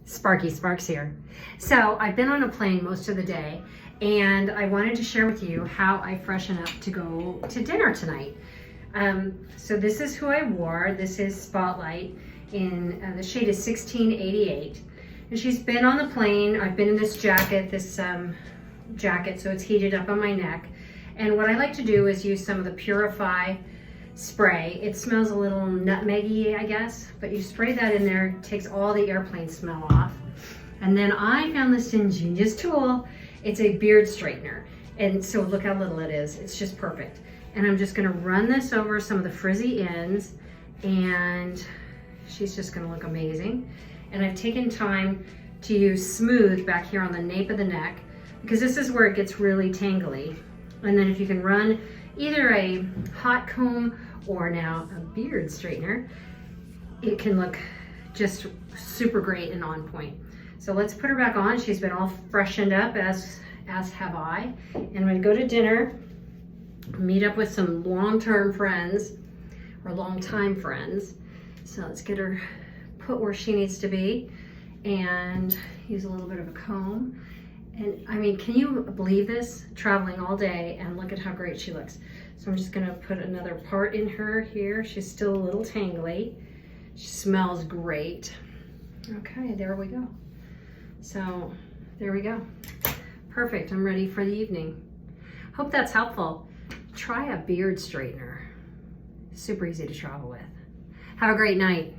Sparky Sparks here. So I've been on a plane most of the day and I wanted to share with you how I freshen up to go to dinner tonight. So this is who I wore. This is Spotlight in the shade is 1688. And she's been on the plane. I've been in this jacket, jacket, so it's heated up on my neck. And what I like to do is use some of the Purify spray. It smells a little nutmeggy, I guess, but you spray that in there, it takes all the airplane smell off. And then I found this ingenious tool. It's a beard straightener. And so look how little it is. It's just perfect. And I'm just gonna run this over some of the frizzy ends and she's just gonna look amazing. And I've taken time to use smooth back here on the nape of the neck because this is where it gets really tangly. And then if you can run either a hot comb or now a beard straightener, it can look just super great and on point. So let's put her back on. She's been all freshened up, as have I. And I'm gonna go to dinner, meet up with some long-term friends or long-time friends. So let's get her put where she needs to be and use a little bit of a comb. And I mean, can you believe this? Traveling all day and look at how great she looks. So I'm just gonna put another part in her here. She's still a little tangly. She smells great. Okay, there we go. So there we go. Perfect, I'm ready for the evening. Hope that's helpful. Try a beard straightener. Super easy to travel with. Have a great night.